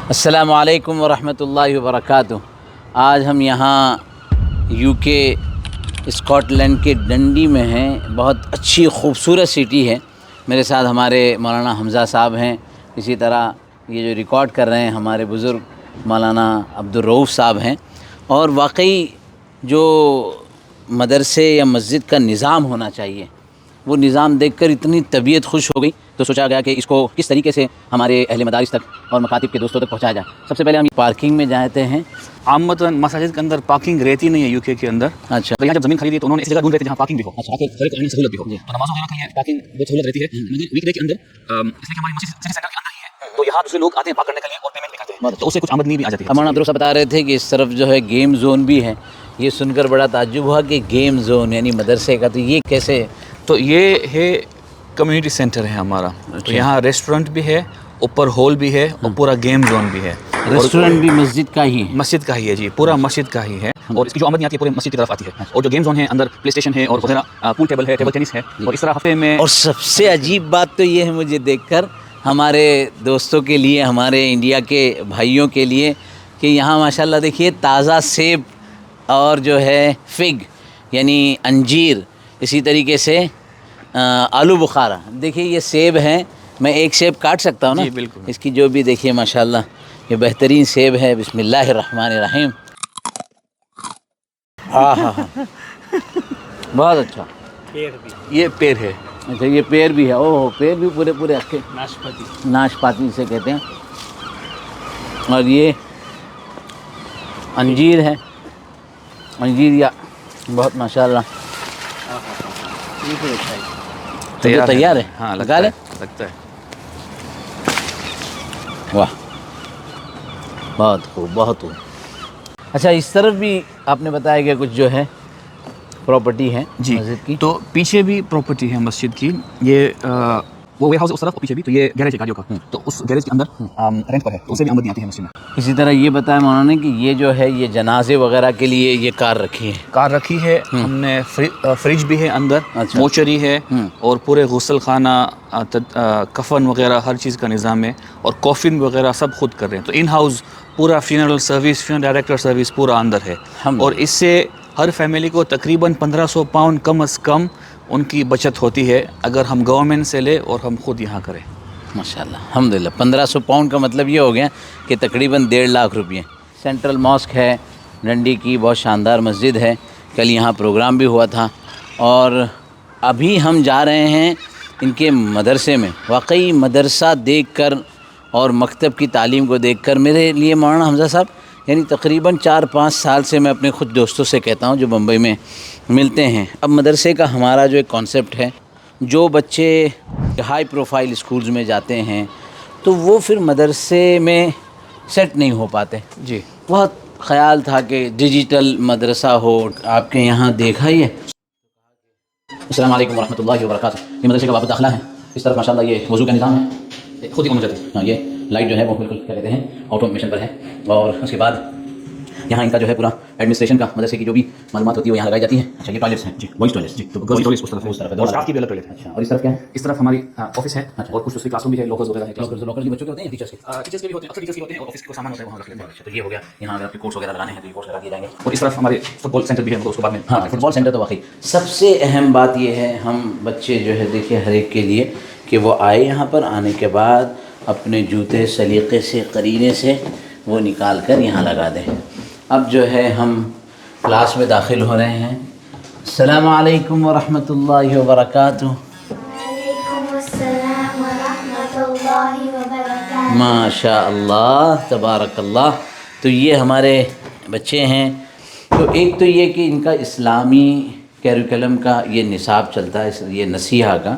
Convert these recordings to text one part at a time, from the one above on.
السلام علیکم ورحمۃ اللہ وبرکاتہ۔ آج ہم یہاں یو کے اسکاٹ لینڈ کے ڈنڈی میں ہیں۔ بہت اچھی خوبصورت سٹی ہے۔ میرے ساتھ ہمارے مولانا حمزہ صاحب ہیں، اسی طرح یہ جو ریکارڈ کر رہے ہیں ہمارے بزرگ مولانا عبدالرؤف صاحب ہیں۔ اور واقعی جو مدرسے یا مسجد کا نظام ہونا چاہیے، وہ نظام دیکھ کر اتنی طبیعت خوش ہو گئی، تو سوچا گیا کہ اس کو کس طریقے سے ہمارے اہل مدارس تک اور مکاتب کے دوستوں تک پہنچایا جائے۔ سب سے پہلے ہم پارکنگ میں جاتے ہیں۔ عامتاً مساجد کے اندر پارکنگ رہتی نہیں ہے یو کے اندر۔ اچھا، تو یہاں جب زمین خریدی تو انہوں نے اس جگہ ڈھونڈ رہے تھے جہاں پارکنگ بھی ہو، تاکہ ہر ایک آنے سہولت بھی ہو۔ تو نمازوں وغیرہ کے لیے پارکنگ بہت سہولت رہتی ہے، مگر ویک ڈے کے اندر اس لیے کہ ہماری مسجد سٹی سینٹر کے اندر ہی ہے، تو یہاں دوسرے لوگ آتے ہیں پارک کرنے کے لیے اور پیمنٹ بھی کرتے ہیں، تو اس سے کچھ آمدنی بھی آ جاتی ہے۔ مولانا عبدالرؤف صاحب بتا رہے تھے کہ اس طرف جو ہے گیم زون بھی ہے۔ یہ سن کر بڑا تعجب ہوا کہ گیم زون یعنی مدرسے کا، تو یہ کیسے؟ تو یہ ہے کمیونٹی سینٹر ہے ہمارا، تو یہاں ریسٹورنٹ بھی ہے، اوپر ہال بھی ہے اور پورا گیم زون بھی ہے۔ ریسٹورنٹ بھی مسجد کا ہی ہے؟ مسجد کا ہی ہے جی، پورا مسجد کا ہی ہے، اور اس کی جو آمدنی آتی ہے پورے مسجد کی طرف آتی ہے۔ اور جو گیم زون ہے اندر پلے اسٹیشن ہے اور وغیرہ، پول ٹیبل ہے، ٹیبل ٹینس ہے، اور اس طرح ہفتے میں۔ اور سب سے عجیب بات تو یہ ہے مجھے دیکھ کر، ہمارے دوستوں کے لیے، ہمارے انڈیا کے بھائیوں کے لیے، کہ یہاں ماشاءاللہ دیکھیے تازہ سیب اور جو ہے فگ یعنی انجیر، اسی طریقے سے آلو بخارا۔ دیکھیے یہ سیب ہیں، میں ایک سیب کاٹ سکتا ہوں نا؟ جی بالکل۔ اس کی جو بھی دیکھیے ماشاءاللہ یہ بہترین سیب ہے۔ بسم اللہ الرحمن الرحیم۔ ہاں بہت اچھا۔ یہ پیر ہے۔ اچھا یہ پیر بھی ہے؟ اوہ، پیر بھی پورے اچھے، ناشپاتی سے کہتے ہیں۔ اور یہ انجیر ہے، انجیر یا بہت ماشاءاللہ تیار ہے۔ ہاں لگا لے، لگتا ہے۔ واہ بہت خوب، بہت خوب۔ اچھا اس طرف بھی آپ نے بتایا کہ کچھ جو ہے پراپرٹی ہے جی مسجد کی؟ تو پیچھے بھی پراپرٹی ہے مسجد کی، یہ وہ ویئر ہاؤس اس طرف، اور پیچھے بھی، تو یہ گیریج ہے گاڑیوں کا، تو اس گیریج کے اندر رینٹ پر ہے، تو اسے بھی آمدنی آتی ہے مسجد میں۔ اسی طرح یہ بتایا مولانا نے کہ یہ جو ہے یہ جنازے وغیرہ کے لیے یہ کار رکھی ہے؟ کار رکھی ہے ہم نے، فریج بھی ہے اندر، اچھا۔ موچری ہے، اور پورے غسل خانہ، کفن وغیرہ ہر چیز کا نظام ہے، اور کافن وغیرہ سب خود کر رہے ہیں، تو ان ہاؤس پورا funeral service, funeral director service پورا اندر ہے۔ اور اس سے ہر فیملی کو تقریباً 1500 پاؤنڈ کم از کم ان کی بچت ہوتی ہے، اگر ہم گورنمنٹ سے لے اور ہم خود یہاں کریں۔ ماشاءاللہ الحمدللہ۔ 1500 پاؤنڈ کا مطلب یہ ہو گیا کہ تقریباً 1.5 لاکھ روپئے۔ سینٹرل ماسک ہے ڈنڈی کی، بہت شاندار مسجد ہے، کل یہاں پروگرام بھی ہوا تھا۔ اور ابھی ہم جا رہے ہیں ان کے مدرسے میں۔ واقعی مدرسہ دیکھ کر اور مکتب کی تعلیم کو دیکھ کر میرے لیے مولانا حمزہ صاحب یعنی تقریباً 4-5 سال سے میں اپنے خود دوستوں سے کہتا ہوں جو بمبئی میں ملتے ہیں، اب مدرسے کا ہمارا جو ایک کانسیپٹ ہے، جو بچے ہائی پروفائل اسکولز میں جاتے ہیں تو وہ پھر مدرسے میں سیٹ نہیں ہو پاتے۔ جی بہت خیال تھا کہ ڈیجیٹل مدرسہ ہو۔ آپ کے یہاں دیکھا ہی ہے۔ السلام علیکم ورحمۃ اللہ وبرکاتہ۔ یہ مدرسے کا باب داخلہ ہے، اس طرف ماشاءاللہ یہ وضو کا نظام ہے، خود ہی آن ہو جاتی ہے۔ ہاں یہ لائٹ جو ہے وہ بالکل کیا کہتے ہیں آٹومیشن پر ہے، اور اس کے بعد یہاں ان کا جو ہے پورا ایڈمنسٹریشن کا، مدرسے کی جو بھی معلومات ہوتی ہے وہ یہاں لگائی جاتی ہیں۔ اچھا یہ ٹوائلٹس ہیں جی، بوائز ٹوائلٹس جی، تو گرلز ٹوائلٹس اس طرف ہے، اور اسٹاف کی بھی الگ ٹوائلٹ ہے۔ اچھا، اور اس طرف کیا ہے؟ اس طرف ہماری آفس ہے، اور کچھ دوسری کلاس روم بھی ہے، لوکرز وغیرہ ہے۔ لوکرز بھی بچوں کے ہوتے ہیں، ٹیچرز کے بھی ہوتے ہیں، اکثر ٹیچرز کے ہوتے ہیں، اور آفس کے سامان ہوتا ہے وہاں رکھ لیتے ہیں۔ تو یہ ہو گیا، یہاں اگر آپ کے کورس وغیرہ لگانے ہیں تو یہ کورس لگا دیے جائیں گے۔ اور اس طرف ہمارے فٹ بال سینٹر بھی ہے، اس کے بعد میں ہاں فٹ بال سینٹر تو واقعی سب سے اہم بات یہ ہے، ہم بچے جو ہے دیکھیے ہر ایک کے لیے کہ وہ آئے یہاں پر، آنے کے بعد اپنے جوتے سلیقے سے، قرینے سے وہ نکال کر یہاں لگا دیں۔ اب جو ہے ہم کلاس میں داخل ہو رہے ہیں۔ السلام علیکم ورحمۃ اللہ وبرکاتہ۔ وعلیکم السلام ورحمۃ اللہ وبرکاتہ۔ ماشاء اللہ تبارک اللہ۔ تو یہ ہمارے بچے ہیں، تو ایک تو یہ کہ ان کا اسلامی کیریکولم کا یہ نصاب چلتا ہے، یہ نصیحہ کا،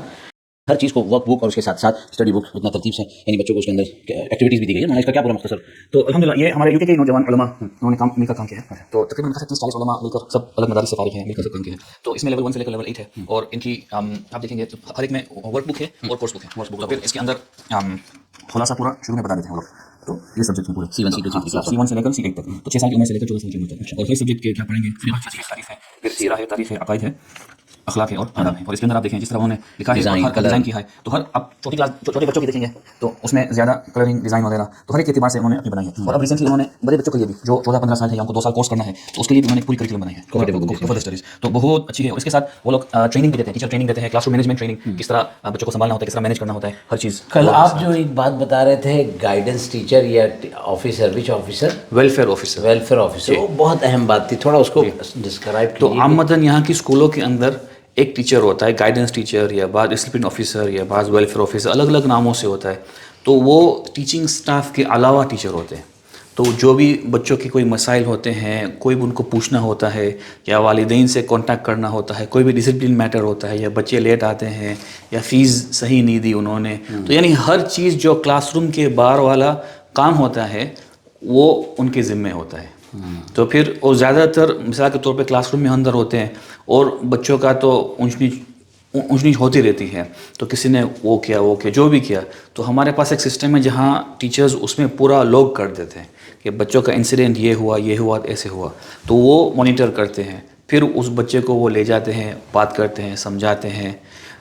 ہر چیز کو ورک بک اور اس کے ساتھ ساتھ اسٹڈی بک اتنا ترتیب سے، یعنی بچوں کو اس کے اندر ایکٹیویٹیز بھی دی گئی ہے۔ اس کا کیا پورا مختصر؟ تو الحمدللہ یہ ہمارے یو کے نوجوان علماء انہوں نے مل کر کام کیا ہے، تو تقریباً 30-40 علماء مل کر سب الگ مدارس سے فارغ ہیں، مل کر سب کام کیا ہے۔ تو اس میں لیول 1 سے لے کر لیول 8 ہے، اور ان کی آپ دیکھیں گے تو ہر ایک میں ورک بک ہے اور کورس بک ہے، تو پھر اس کے اندر خلاصہ پورا شروع میں بتا دیتے ہیں وہ لوگ۔ تو یہ سبجیکٹ ہیں پورے C1 C2 C1 سے لے کر C8 تک، تو 6 سال کی عمر سے لے کر 14 سال کی عمر تک، اور ہر سبجیکٹ کے کیا پڑھیں گے، پھر تاریخ ہے، پھر سیرہ ہے، تاریخ ہے، عقائد ہے، اخلاق ہے اور آداب ہے. اور اس کے اندر آپ دیکھیں جس طرح انہوں نے لکھا ہے ڈیزائن، ہر کلر ڈیزائن کیا ہے. تو ہر آپ چھوٹی کلاس چھوٹے بچوں کی دیکھیں گے تو اس میں زیادہ کلرنگ ڈیزائن وغیرہ تو ہر ایک اعتبار سے انہوں نے اپنی بنائی ہے. اور اب ریسنٹلی انہوں نے بڑے بچوں کے لیے بھی جو 14-15 سال ہے یا ان کو 2 سال کورس کرنا ہے تو اس کے لیے بھی انہوں نے پوری کریکولم بنائی ہے کمفرٹ اسٹڈیز. تو بہت اچھی ہے. اس کے ساتھ وہ لوگ ٹریننگ بھی دیتے ہیں, ٹیچر ٹریننگ دیتے ہیں, کلاس روم مینجمنٹ ٹریننگ, کس طرح بچوں کو سنبھالنا ہوتا ہے, کس طرح مینیج کرنا ہوتا ہے, ہر چیز. کل آپ جو ایک بات بتا رہے تھے گائیڈنس ٹیچر یا officer, which officer? Welfare officer. Welfare officer, وہ بہت اہم بات تھی, تھوڑا اس کو ڈسکرائب تو کیجیے. عامةً یہاں کی اسکولوں کے اندر ایک ٹیچر ہوتا ہے, گائیڈنس ٹیچر یا بعض ڈسپلن آفیسر یا بعض ویلفیئر آفیسر, الگ الگ ناموں سے ہوتا ہے. تو وہ ٹیچنگ اسٹاف کے علاوہ ٹیچر ہوتے ہیں. تو جو بھی بچوں کے کوئی مسائل ہوتے ہیں, کوئی بھی ان کو پوچھنا ہوتا ہے یا والدین سے کانٹیکٹ کرنا ہوتا ہے, کوئی بھی ڈسپلن میٹر ہوتا ہے یا بچے لیٹ آتے ہیں یا فیس صحیح نہیں دی انہوں نے, تو یعنی ہر چیز جو کلاس روم کے باہر والا کام ہوتا ہے وہ ان کے ذمے ہوتا ہے. تو پھر وہ زیادہ تر مثال کے طور پہ کلاس روم میں اندر ہوتے ہیں اور بچوں کا تو اونچ نیچ ہوتی رہتی ہے. تو کسی نے وہ کیا جو بھی کیا, تو ہمارے پاس ایک سسٹم ہے جہاں ٹیچرز اس میں پورا لوگ کر دیتے ہیں کہ بچوں کا انسیڈنٹ یہ ہوا ایسے ہوا, تو وہ مانیٹر کرتے ہیں. پھر اس بچے کو وہ لے جاتے ہیں, بات کرتے ہیں, سمجھاتے ہیں.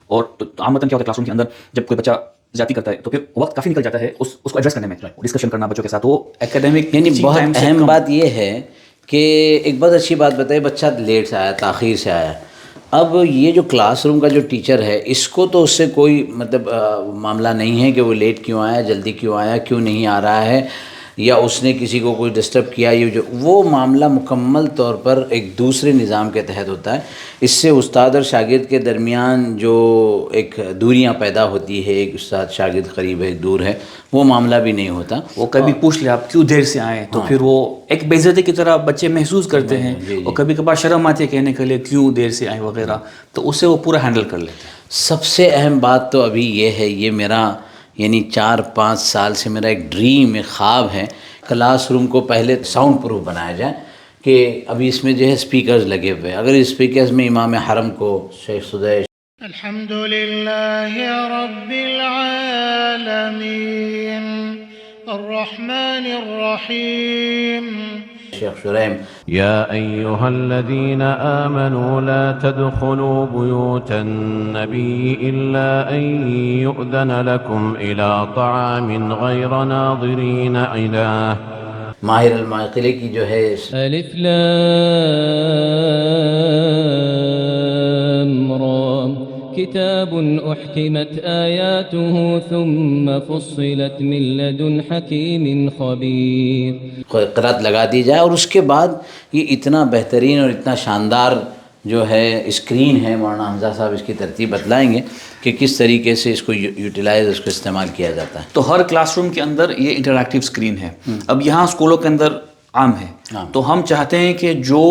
اور عامةً کیا ہوتا ہے کلاس روم کے اندر جب کوئی بچہ زیادتی کرتا ہے تو پھر وقت کافی نکل جاتا ہے اس کو ایڈریس کرنے میں, ڈسکشن کرنا بچوں کے ساتھ. وہ اکیڈمک یعنی بہت اہم بات یہ ہے کہ ایک بہت اچھی بات بتائی, بچہ لیٹ سے آیا, تاخیر سے آیا. اب یہ جو کلاس روم کا جو ٹیچر ہے اس کو تو اس سے کوئی مطلب معاملہ نہیں ہے کہ وہ لیٹ کیوں آیا, جلدی کیوں آیا, کیوں نہیں آ رہا ہے, یا اس نے کسی کو کوئی ڈسٹرب کیا. یہ جو وہ معاملہ مکمل طور پر ایک دوسرے نظام کے تحت ہوتا ہے. اس سے استاد اور شاگرد کے درمیان جو ایک دوریاں پیدا ہوتی ہے, ایک استاد شاگرد قریب ہے, دور ہے, وہ معاملہ بھی نہیں ہوتا. وہ کبھی پوچھ لے آپ کیوں دیر سے آئیں, تو پھر وہ ایک بے عزتی کی طرح بچے محسوس کرتے ہیں, اور کبھی کبھار شرم آتی ہے کہنے کے لیے کیوں دیر سے آئیں وغیرہ, تو اس سے وہ پورا ہینڈل کر لیتے ہیں. سب سے اہم بات تو ابھی یہ ہے, یہ میرا یعنی 4-5 سال سے میرا ایک ڈریم, ایک خواب ہے, کلاس روم کو پہلے ساؤنڈ پروف بنایا جائے. کہ ابھی اس میں جو ہے اسپیکرز لگے ہوئے, اگر اسپیکرز میں امام حرم کو شیخ سدیش الحمد لله رب العالمين الرحمن الرحيم شیخ شریم يا أيها الذين آمنوا لا تدخلوا بيوت النبي إلا أن يؤذن لكم إلى طعام غير ناظرين إناه ماہر المعقلے کی جو ہے الف لام را كتاب أحكمت آياته ثم فصلت من لدن حكيم خبير, قرأت لگا دی جائے. اور اس کے بعد یہ اتنا بہترین اور اتنا شاندار جو ہے اسکرین ہے, مولانا حمزہ صاحب اس کی ترتیب بتلائیں گے کہ کس طریقے سے اس کو یوٹیلائز, اس کو استعمال کیا جاتا ہے. تو ہر کلاس روم کے اندر یہ انٹریکٹیو اسکرین ہے. اب یہاں اسکولوں کے اندر عام ہے, تو ہم چاہتے ہیں کہ جو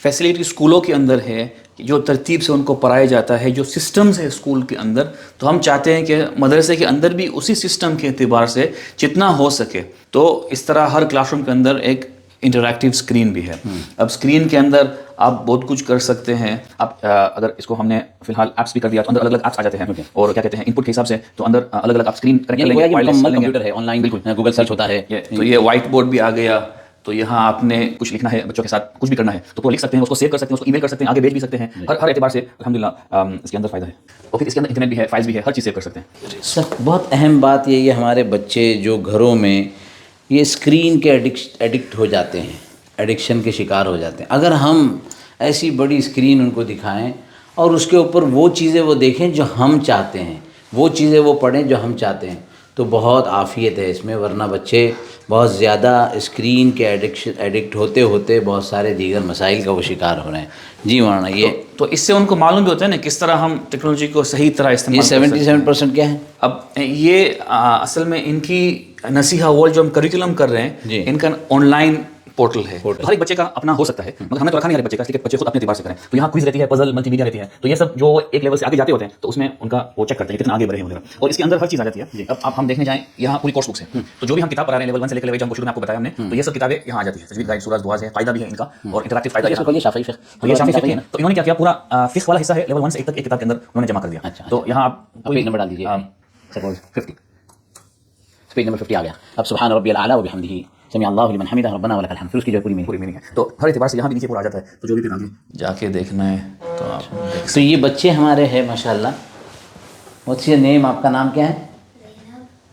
فیسلٹی اسکولوں کے اندر ہے, جو ترتیب سے ان کو پڑھایا جاتا ہے, جو سسٹمز ہے اسکول کے اندر, تو ہم چاہتے ہیں کہ مدرسے کے اندر بھی اسی سسٹم کے اعتبار سے جتنا ہو سکے تو اس طرح ہر کلاس روم کے اندر ایک انٹریکٹیو اسکرین بھی ہے. اب اسکرین کے اندر آپ بہت کچھ کر سکتے ہیں. آپ اگر اس کو ہم نے فی الحال ایپس بھی کر دیا تو اندر الگ الگ ایپس آ جاتے ہیں, اور کیا کہتے ہیں ان پٹ کے حساب سے, تو اندر الگ الگ آپ اسکرین مکمل کمپیوٹر ہے, آن لائن گوگل سرچ ہوتا ہے. تو یہ وائٹ بورڈ بھی آ گیا, تو یہاں آپ نے کچھ لکھنا ہے بچوں کے ساتھ, کچھ بھی کرنا ہے تو وہ لکھ سکتے ہیں, اس کو سیو کر سکتے ہیں, اس کو ای میل کر سکتے ہیں, آگے بھیج بھی سکتے ہیں. ہر اعتبار سے الحمدللہ اس کے اندر فائدہ ہے. اور پھر اس کے اندر انٹرنیٹ بھی ہے, فائلز بھی ہے, ہر چیز سیو کر سکتے ہیں. سر بہت اہم بات یہ ہے, ہمارے بچے جو گھروں میں یہ اسکرین کے ایڈکٹ ہو جاتے ہیں, ایڈکشن کے شکار ہو جاتے ہیں. اگر ہم ایسی بڑی اسکرین ان کو دکھائیں اور اس کے اوپر وہ چیزیں وہ دیکھیں جو ہم چاہتے ہیں, وہ چیزیں وہ پڑھیں جو ہم چاہتے ہیں, تو بہت عافیت ہے اس میں. ورنہ بچے بہت زیادہ اسکرین کے ایڈکٹ ہوتے ہوتے بہت سارے دیگر مسائل کا وہ شکار ہو رہے ہیں. جی مولانا, یہ تو اس سے ان کو معلوم بھی ہوتا ہے نا کس طرح ہم ٹیکنالوجی کو صحیح طرح استعمال یہ 77% کیا ہے؟ اب یہ اصل میں ان کی نصیحہ ورلڈ جو ہم کریکولم کر رہے ہیں, ان کا آن لائن پورٹل ہے. ہر ایک بچے کا اپنا ہو سکتا ہے, مگر ہم نے تو رکھا نہیں ہر بچے کا, اس لیے کہ بچے خود اپنے اعتبار سے کریں. تو یہاں کوئز رہتی ہے, پزل, ملٹی میڈیا رہتی ہے, تو یہ سب جو ایک لیول سے آگے جاتے ہوتے ہیں تو اس میں ان کا وہ چیک کرتے ہیں کتنا آگے بڑھے ہیں وغیرہ, اور اس کے اندر ہر چیز آ جاتی ہے. اب ہم دیکھنے جائیں, یہاں پوری کورس بکس ہے, تو جو بھی ہم کتاب پڑھا رہے ہیں لیول 1 سے لے کے لیول 4 کو شروع میں آپ کو بتایا ہم نے, تو یہ سب کتابیں یہاں آ جاتی ہیں. تجوید گائیڈ, سورۃ دعا ہے, قاعدہ بھی ہے ان کا, اور انٹریکٹیو قاعدہ ہے. شافعی فقہ, تو یہ شافعی فقہ ہے نا, تو انہوں نے کیا کیا, پورا فقہ والا حصہ ہے لیول 1 سے 1 تک ایک کتاب کے اندر انہوں نے جمع کر دیا. تو یہاں آپ پیج نمبر ڈال دیجیے, سپوز 50 پیج نمبر 50 آ گیا. اب سبحان ربی الاعلیٰ وبحمدہ سمع اللہ لمن حمدہ ربنا ولک الحمد، پھر اس کی جو ہے پوری میننگ ہے. تو ہر اعتبار سے یہاں بھی نیچے پورا آ جاتا ہے. تو جو بھی پھر جا کے دیکھنا ہے تو آپ تو یہ بچے ہمارے ہیں ماشاء اللہ. What's your name? آپ کا نام کیا ہے؟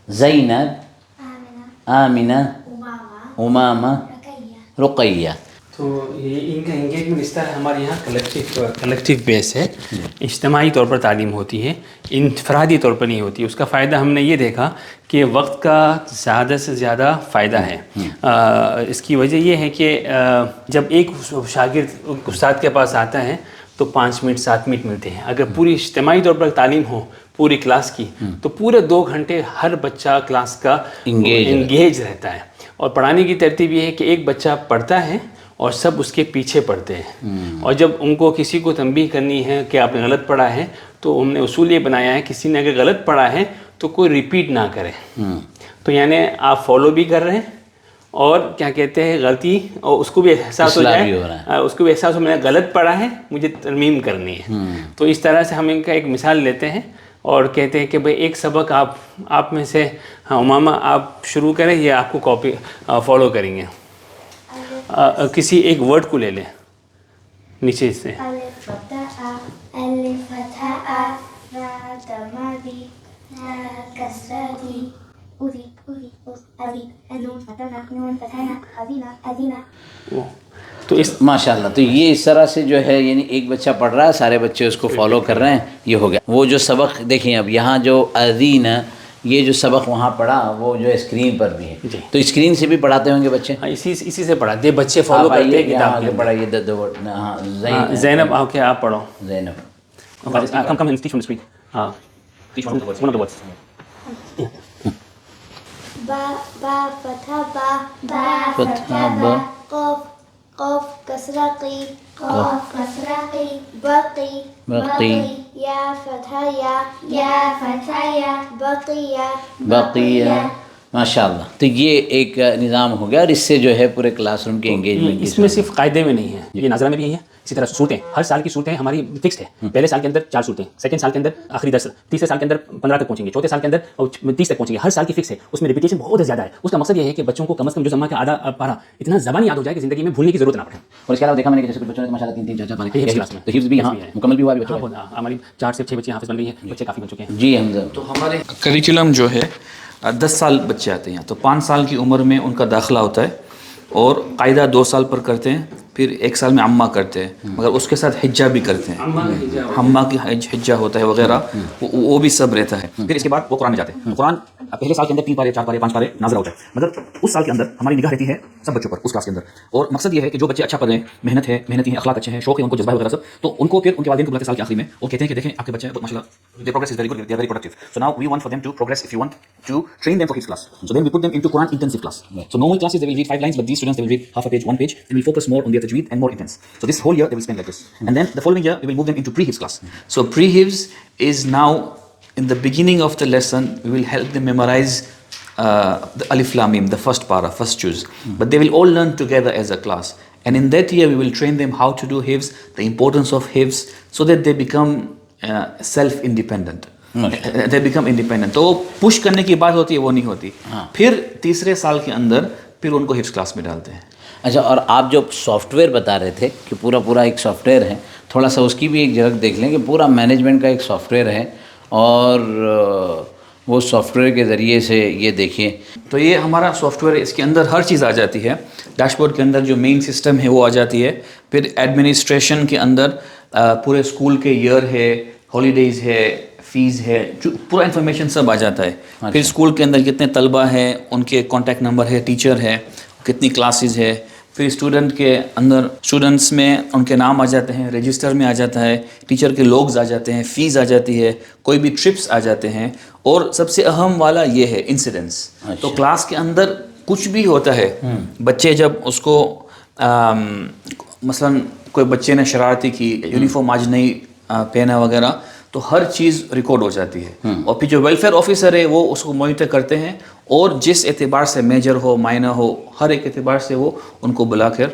زینب، آمنہ، امامہ، رقیہ. تو یہ ان کا انگیجمنٹ اس طرح ہمارے یہاں کلیکٹیو بیس ہے، اجتماعی طور پر تعلیم ہوتی ہے، انفرادی طور پر نہیں ہوتی. اس کا فائدہ ہم نے یہ دیکھا کہ وقت کا زیادہ سے زیادہ فائدہ ہے. اس کی وجہ یہ ہے کہ جب ایک شاگرد استاد کے پاس آتا ہے تو 5 منٹ 7 منٹ ملتے ہیں. اگر پوری اجتماعی طور پر تعلیم ہو پوری کلاس کی تو پورے 2 گھنٹے ہر بچہ کلاس کا انگیج رہتا ہے. اور پڑھانے کی ترتیب یہ ہے کہ ایک بچہ پڑھتا ہے اور سب اس کے پیچھے پڑھتے ہیں. اور جب ان کو کسی کو تنبیہ کرنی ہے کہ آپ نے غلط پڑھا ہے تو ہم نے اصول یہ بنایا ہے کسی نے اگر غلط پڑھا ہے تو کوئی ریپیٹ نہ کرے. تو یعنی آپ فالو بھی کر رہے ہیں اور کیا کہتے ہیں غلطی، اور اس کو بھی احساس ہو جائے، اس کو بھی احساس ہو میں نے غلط پڑھا ہے مجھے ترمیم کرنی ہے. تو اس طرح سے ہم ان کا ایک مثال لیتے ہیں اور کہتے ہیں کہ بھئی ایک سبق آپ میں سے امامہ آپ شروع کریں یا آپ کو کاپی فالو کریں گے. کسی ایک ورڈ کو لے لیں نیچے سے. تو اس ماشاء اللہ تو یہ اس طرح سے جو ہے یعنی ایک بچہ پڑھ رہا ہے سارے بچے اس کو فالو کر رہے ہیں. یہ ہو گیا وہ جو سبق. دیکھیں اب یہاں جو اذین یہ جو سبق وہاں پڑھا وہ جو اسکرین پر بھی ہے. تو اسکرین سے بھی پڑھاتے ہوں گے بچے؟ اسی سے پڑھاتے ہیں بچے، فالو کرتے ہیں کتاب کے. پڑھائیے زینب آ کے آپ پڑھو. Zainab come and teach from the screen. ہاں ون آف دی ورڈز. با فتح با فتح با قاف کسرہ قی قاف کسرہ قی بقی بقی یا فتح یا فتح یا بقیہ بقیہ. ماشاء اللہ. تو یہ ایک نظام ہو گیا اور اس سے جو ہے پورے کلاس روم کے انگیجمنٹ. اس میں صرف قاعدے میں نہیں ہے، یہ ناظرہ میں بھی یہی ہے. اسی طرح صورتیں ہر سال کی صورتیں ہماری فکسڈ ہے. پہلے سال کے اندر 4 صورتیں، سیکنڈ سال کے اندر آخری 10، تیسرے سال کے اندر 15 تک پہنچیں گے، چوتھے سال کے اندر 30 تک پہنچیں گے. ہر سال کی فکس ہے، اس میں ریپیٹیشن بہت زیادہ ہے. اس کا مقصد یہ ہے کہ بچوں کو کم از کم جو زمانہ کا آدھا پارا اتنا زبان یاد ہو جائے کہ زندگی میں بھولنے کی ضرورت نہ پڑے. اور اس کے علاوہ دیکھا میں نے کہ جیسے کچھ بچوں نے ماشاء اللہ 3 4 پارے کلاس میں تو حفظ بھی یہاں مکمل بھی ہوا بھی بچوں. ہماری 4 سے 6 بچے حافظ بن رہی ہیں، بچے کافی بن چکے ہیں. جی حمزہ. تو ہمارے کریکولم جو ہے 10 سال بچے آتے ہیں تو 5 سال کی عمر میں ان کا داخلہ ہوتا ہے اور قاعدہ 2 سال پر کرتے ہیں، پھر 1 سال میں عمہ کرتے ہیں، مگر اس کے ساتھ حجہ بھی کرتے ہیں. عمہ کی حجہ ہوتا ہے وغیرہ، وہ بھی سب رہتا ہے. پھر اس کے بعد وہ قرآن میں جاتے ہیں. قرآن پہلے سال کے اندر 3 پارے 4 پارے 5 پارے نازلہ ہوتا ہے، مگر اس سال کے اندر ہماری نگاہ رہتی ہے سب بچوں پر اس کلاس کے اندر. اور مقصد یہ ہے کہ جو بچے اچھا پڑھ رہے ہیں، محنتی ہیں، اخلاق اچھے ہیں، شوق ہے ان کو، جذبہ وغیرہ سب، تو ان کو پھر ان کے والدین کو بلاتے سال کے آخری میں اور کہتے ہیں کہ دیکھیں آپ کے بچے ماشاءاللہ their progress is very good, they are very productive, so now we want for them to progress. If you want to train them for his class, so then we put them into Quran intensive class. So normal classes they will read 5 lines, but these students they will read half a page, 1 page, and we focus more on their tajweed and more intense. So this whole year they will spend like this, and then the following year we will move them into pre-hifz class. So pre-hifz is now in the beginning of the lesson we will help them memorize the alif lam mim, the first para, first juz, but they will all learn together as a class. And in that year we will train them how to do hifz, the importance of hifz, so that they become self independent. They become independent. تو push کرنے کی بات ہوتی ہے وہ نہیں ہوتی. پھر تیسرے سال کے اندر پھر ان کو حفظ کلاس میں ڈالتے ہیں. اچھا، اور آپ جو سافٹ ویئر بتا رہے تھے کہ پورا ایک سافٹ ویئر ہے، تھوڑا سا اس کی بھی ایک جھلک دیکھ لیں کہ پورا مینجمنٹ کا ایک سافٹ ویئر ہے اور وہ سافٹ ویئر کے ذریعے سے یہ دیکھیے. تو یہ ہمارا سافٹ ویئر، اس کے اندر ہر چیز آ جاتی ہے. ڈیش بورڈ کے اندر جو مین سسٹم ہے وہ آ جاتی ہے. پھر ایڈمنسٹریشن کے اندر پورے اسکول کے ایئر ہے، ہالیڈیز ہے، فیس ہے، جو پورا انفارمیشن سب آ جاتا ہے. پھر اسکول کے اندر کتنے طلبہ ہیں، ان کے کانٹیکٹ نمبر ہے، ٹیچر ہے، کتنی کلاسز ہے. پھر اسٹوڈنٹ کے اندر اسٹوڈنٹس میں ان کے نام آ جاتے ہیں، رجسٹر میں آ جاتا ہے، ٹیچر کے لوگز آ جاتے ہیں، فیس آ جاتی ہے، کوئی بھی ٹرپس آ جاتے ہیں. اور سب سے اہم والا یہ ہے انسیڈنٹس. تو کلاس کے اندر کچھ بھی ہوتا ہے، بچے جب اس کو مثلا کوئی بچے نے شرارتی کی، یونیفارم آج نہیں پہنا وغیرہ، تو ہر چیز ریکارڈ ہو جاتی ہے. اور پھر جو ویلفیئر آفیسر ہے وہ اس کو مانیٹر کرتے ہیں اور جس اعتبار سے میجر ہو مائنر ہو ہر ایک اعتبار سے وہ ان کو بلا کر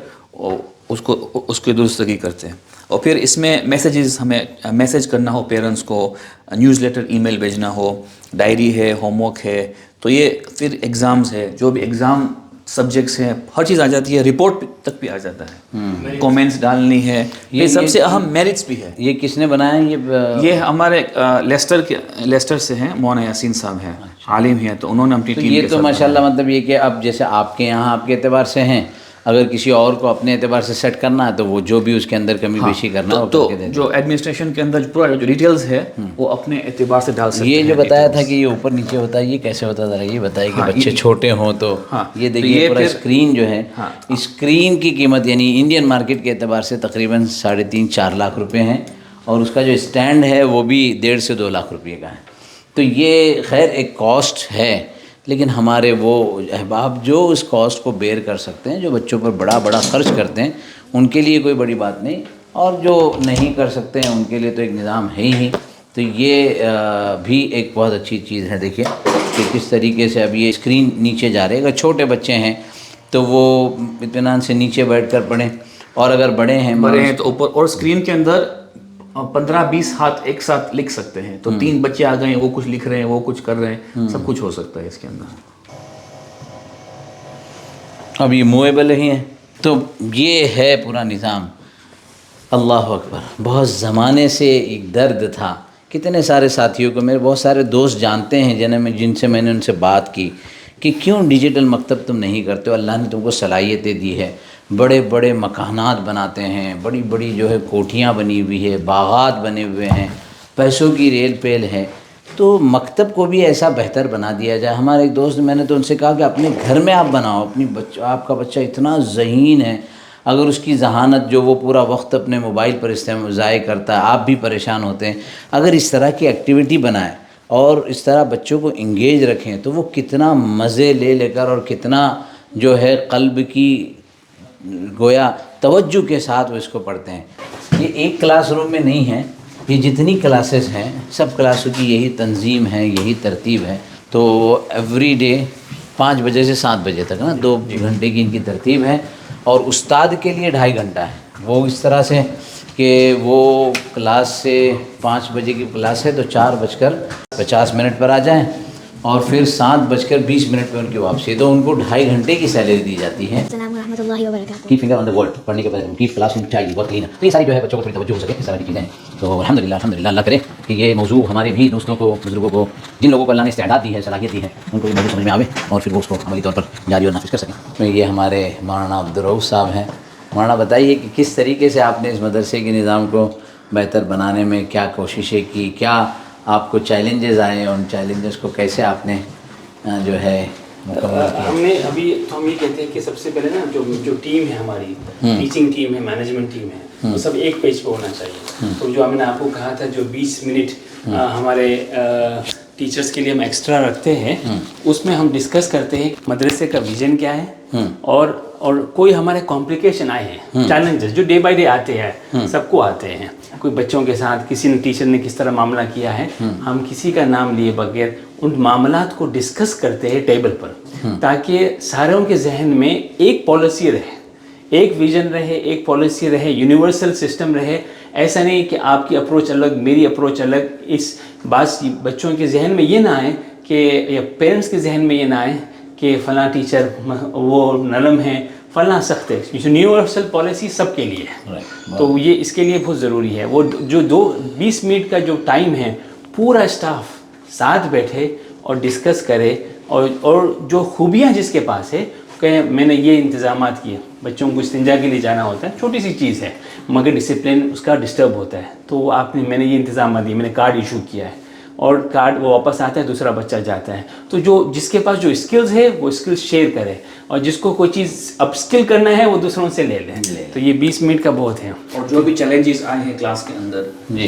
اس کی درستگی کرتے ہیں. اور پھر اس میں میسیجز، ہمیں میسیج کرنا ہو پیرنٹس کو، نیوز لیٹر ای میل بھیجنا ہو، ڈائری ہے، ہوم ورک ہے. تو یہ پھر ایگزامز ہے، جو بھی ایگزام سبجیکٹس ہیں، ہر چیز آ جاتی ہے، رپورٹ تک بھی آ جاتا ہے، کومنٹس ڈالنی ہے، یہ سب سے اہم میرٹس بھی ہے۔ یہ کس نے بنایا یہ ہمارے لیسٹر سے ہیں، مولانا یاسین صاحب ہیں، عالم ہیں، تو انہوں نے اپنی ٹیم یہ کے تو ساتھ ماشاءاللہ مطلب یہ کہ اب جیسے آپ کے یہاں آپ کے اعتبار سے ہیں، اگر کسی اور کو اپنے اعتبار سے سیٹ کرنا ہے تو وہ جو بھی اس کے اندر کمی بیشی کرنا ہے وہ تو کر کے دے دیں۔ جو ایڈمنسٹریشن کے اندر پورا جو ڈیٹیلز ہے وہ اپنے اعتبار سے ڈال سکتے ہیں۔ یہ جو بتایا تھا کہ یہ اوپر نیچے ہوتا ہے، یہ کیسے ہوتا تھا؟ یہ بتائیے کہ بچے چھوٹے ہوں تو یہ دیکھیے پورا اسکرین جو ہے، اسکرین کی قیمت یعنی انڈین مارکیٹ کے اعتبار سے تقریباً 3.5-4 لاکھ روپے ہیں، اور اس کا جو اسٹینڈ ہے وہ بھی 1.5 سے 2 لاکھ روپے کا ہے۔ تو یہ خیر ایک کاسٹ ہے، لیکن ہمارے وہ احباب جو اس کاسٹ کو بیئر کر سکتے ہیں، جو بچوں پر بڑا خرچ کرتے ہیں، ان کے لیے کوئی بڑی بات نہیں، اور جو نہیں کر سکتے ہیں ان کے لیے تو ایک نظام ہے ہی۔ تو یہ بھی ایک بہت اچھی چیز ہے۔ دیکھیے کہ کس طریقے سے اب یہ اسکرین نیچے جا رہے، اگر چھوٹے بچے ہیں تو وہ اطمینان سے نیچے بیٹھ کر پڑھیں، اور اگر بڑے ہیں تو اوپر، اور اسکرین کے اندر 15-20 ہاتھ ایک ساتھ لکھ سکتے ہیں، تو 3 بچے آ گئے ہیں، وہ کچھ لکھ رہے ہیں، وہ کچھ کر رہے ہیں، سب کچھ ہو سکتا ہے اس کے اندر۔ اب یہ موویبل ہی ہیں، تو یہ ہے پورا نظام۔ اللہ اکبر، بہت زمانے سے ایک درد تھا، کتنے سارے ساتھیوں کو، میرے بہت سارے دوست جانتے ہیں جن سے میں نے ان سے بات کی کہ کیوں ڈیجیٹل مکتب تم نہیں کرتے ہو؟ اللہ نے تم کو صلاحیتیں دی ہے، بڑے بڑے مکانات بناتے ہیں، بڑی بڑی جو ہے کوٹھیاں بنی ہوئی ہے، باغات بنے ہوئے ہیں، پیسوں کی ریل پیل ہے، تو مکتب کو بھی ایسا بہتر بنا دیا جائے۔ ہمارے ایک دوست، میں نے تو ان سے کہا کہ اپنے گھر میں آپ بناؤ، آپ کا بچہ اتنا ذہین ہے، اگر اس کی ذہانت جو وہ پورا وقت اپنے موبائل پر ضائع کرتا ہے، آپ بھی پریشان ہوتے ہیں، اگر اس طرح کی ایکٹیویٹی بنائیں اور اس طرح بچوں کو انگیج رکھیں تو وہ کتنا مزے لے کر اور کتنا جو ہے قلب کی گویا توجہ کے ساتھ وہ اس کو پڑھتے ہیں۔ یہ ایک کلاس روم میں نہیں ہے، یہ جتنی کلاسز ہیں سب کلاسوں کی یہی تنظیم ہے، یہی ترتیب ہے۔ تو ایوری ڈے 5 بجے سے 7 بجے تک نا 2 گھنٹے کی ان کی ترتیب ہے، اور استاد کے لیے 2.5 گھنٹہ ہے۔ وہ اس طرح سے کہ وہ کلاس سے 5 بجے کی کلاس ہے تو 4:50 پر آ جائیں، اور پھر 7:20 پہ ان کی واپسی، تو ان کو 2.5 گھنٹے کی سیلری دی جاتی ہے۔ السلام ورحمۃ اللہ وبرکاتہ۔ کی فنگر آن دا ورلڈ، پڑھنے کے بعد کی کلاس چاہیے بہت کلین ہے، تو یہ ساری جو ہے بچوں کو تھوڑی توجہ ہو سکے اس طرح کی چیزیں۔ تو الحمدللہ اللہ کرے کہ یہ موضوع ہمارے بھی دوستوں کو، بزرگوں کو، جن لوگوں کو اللہ نے استعداد دی ہے، صلاحیت دی ہے، ان کو یہ موضوع سمجھ میں آوے اور پھر وہ اس کو عملی طور پر جاری اور نافذ کر سکیں۔ یہ ہمارے مولانا عبدالرؤف صاحب ہیں۔ مولانا بتائیے کہ کس طریقے سے آپ نے اس مدرسے کے نظام کو بہتر بنانے میں کیا کوششیں کی، کیا آپ کو چیلنجز آئے، ان چیلنجز کو کیسے آپ نے جو ہے ہم نے ابھی تو ہم یہ کہتے ہیں کہ سب سے پہلے نا جو ٹیم ہے ہماری، ٹیچنگ ٹیم ہے، مینجمنٹ ٹیم ہے، وہ سب ایک پیج پہ ہونا چاہیے۔ تو جو ہم نے آپ کو کہا تھا جو 20 منٹ ہمارے ٹیچرز کے لیے ہم ایکسٹرا رکھتے ہیں، اس میں ہم ڈسکس کرتے ہیں مدرسے کا ویژن کیا ہے، اور کوئی ہمارے کمپلیکیشن آئے ہیں، چیلنجز جو ڈے بائی ڈے آتے ہیں، سب کو آتے ہیں، کوئی بچوں کے ساتھ کسی نے ٹیچر نے کس طرح معاملہ کیا ہے، ہم کسی کا نام لیے بغیر ان معاملات کو ڈسکس کرتے ہیں ٹیبل پر، تاکہ ساروں کے ذہن میں ایک پالیسی رہے، ایک ویژن رہے، ایک پالیسی رہے، یونیورسل سسٹم رہے۔ ایسا نہیں کہ آپ کی اپروچ الگ، میری اپروچ الگ، اس بات بچوں کے ذہن میں یہ نہ آئے کہ، یا پیرنٹس کے ذہن میں یہ نہ آئے کہ فلاں ٹیچر وہ نرم ہے، فلاں سخت ہے۔ یونیورسل پالیسی سب کے لیے ہے، تو یہ اس کے لیے بہت ضروری ہے۔ وہ جو 20 منٹ کا جو ٹائم ہے، پورا اسٹاف ساتھ بیٹھے اور ڈسکس کرے، اور جو خوبیاں جس کے پاس ہے کہ میں نے یہ انتظامات کیے، بچوں کو استنجا کے لیے جانا ہوتا ہے، چھوٹی سی چیز ہے مگر ڈسپلن اس کا ڈسٹرب ہوتا ہے، تو میں نے یہ انتظامات دیے، میں نے کارڈ ایشو کیا ہے، اور کارڈ وہ واپس آتا ہے، دوسرا بچہ جاتا ہے۔ تو جس کے پاس جو اسکلز ہے وہ اسکلز شیئر کرے، اور جس کو کوئی چیز اپ اسکل کرنا ہے وہ دوسروں سے لے لیں۔ تو یہ 20 منٹ کا بہت ہے۔ اور جو بھی چیلنجز آئے ہیں کلاس کے اندر،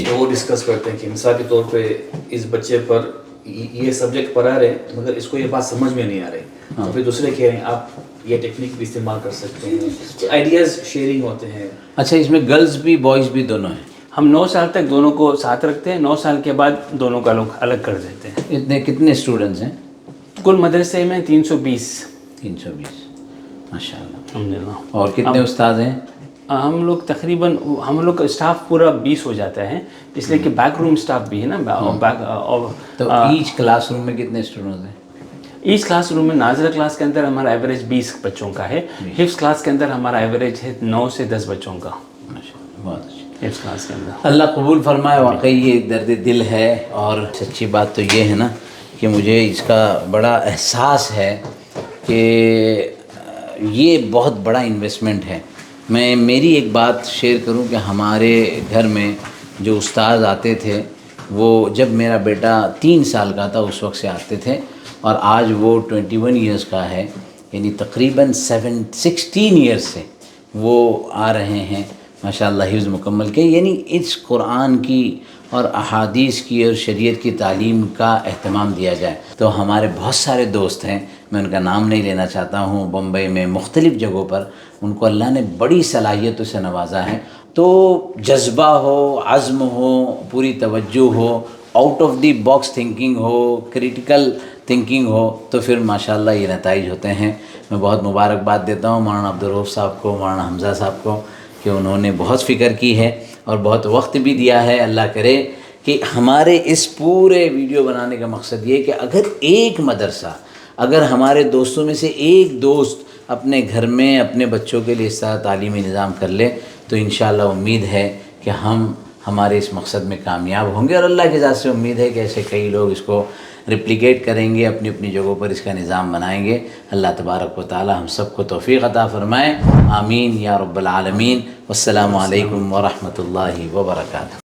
تو وہ ڈسکس کرتے ہیں کہ مثال کے طور پہ اس بچے پر یہ سبجیکٹ پڑھا رہے ہیں مگر اس کو یہ بات سمجھ میں نہیں آ رہی، تو پھر دوسرے کہہ رہے ہیں آپ یہ ٹیکنیک بھی استعمال کر سکتے ہیں، آئیڈیاز شیئرنگ ہوتے ہیں۔ اچھا، اس میں گرلز بھی بوائز بھی دونوں ہیں؟ ہم 9 سال تک دونوں کو ساتھ رکھتے ہیں، 9 سال کے بعد دونوں کا لوگ الگ کر دیتے ہیں۔ کتنے اسٹوڈنٹس ہیں کل مدرسے میں 320 ماشاء اللہ، الحمدللہ۔ اور کتنے استاد ہیں؟ ہم لوگ تقریباً ہم لوگ کا اسٹاف پورا 20 ہو جاتا ہے، اس لیے کہ بیک روم اسٹاف بھی ہے نا۔ تو ایچ کلاس روم میں کتنے اسٹوڈنٹس ہیں؟ ایچ کلاس روم میں ناظرہ کلاس کے اندر ہمارا ایوریج 20 بچوں کا ہے، حفظ کلاس کے اندر ہمارا ایوریج ہے 9 سے 10 بچوں کا بہت اچھا، حفظ کلاس کے اندر۔ اللہ قبول فرمائے۔ واقعی یہ درد دل ہے، اور سچی بات تو یہ ہے نا کہ مجھے اس کا بڑا احساس ہے کہ یہ بہت بڑا انویسٹمنٹ ہے۔ میں میری ایک بات شیئر کروں کہ ہمارے گھر میں جو استاد آتے تھے، وہ جب میرا بیٹا 3 سال کا تھا اس وقت سے آتے تھے، اور آج وہ 21 ایئرس کا ہے، یعنی تقریباً 16 ایئرس سے وہ آ رہے ہیں ماشاءاللہ حفظ مکمل کے۔ یعنی اس قرآن کی اور احادیث کی اور شریعت کی تعلیم کا اہتمام دیا جائے تو ہمارے بہت سارے دوست ہیں، میں ان کا نام نہیں لینا چاہتا ہوں، بمبئی میں مختلف جگہوں پر ان کو اللہ نے بڑی صلاحیتوں سے نوازا ہے۔ تو جذبہ ہو، عزم ہو، پوری توجہ ہو، out of the box thinking ہو، کریٹیکل تھنکنگ ہو، تو پھر ماشاءاللہ یہ نتائج ہوتے ہیں۔ میں بہت مبارکباد دیتا ہوں مولانا عبدالرؤف صاحب کو، مولانا حمزہ صاحب کو، کہ انہوں نے بہت فکر کی ہے اور بہت وقت بھی دیا ہے۔ اللہ کرے کہ ہمارے اس پورے ویڈیو بنانے کا مقصد یہ ہے کہ اگر ایک مدرسہ، اگر ہمارے دوستوں میں سے ایک دوست اپنے گھر میں اپنے بچوں کے لیے اس طرح تعلیمی نظام کر لے تو انشاءاللہ امید ہے کہ ہم ہمارے اس مقصد میں کامیاب ہوں گے، اور اللہ کی ذات سے امید ہے کہ ایسے کئی لوگ اس کو ریپلیکیٹ کریں گے، اپنی اپنی جگہوں پر اس کا نظام بنائیں گے۔ اللہ تبارک و تعالی ہم سب کو توفیق عطا فرمائے، آمین یا رب العالمین۔ والسلام علیکم ورحمۃ اللہ وبرکاتہ۔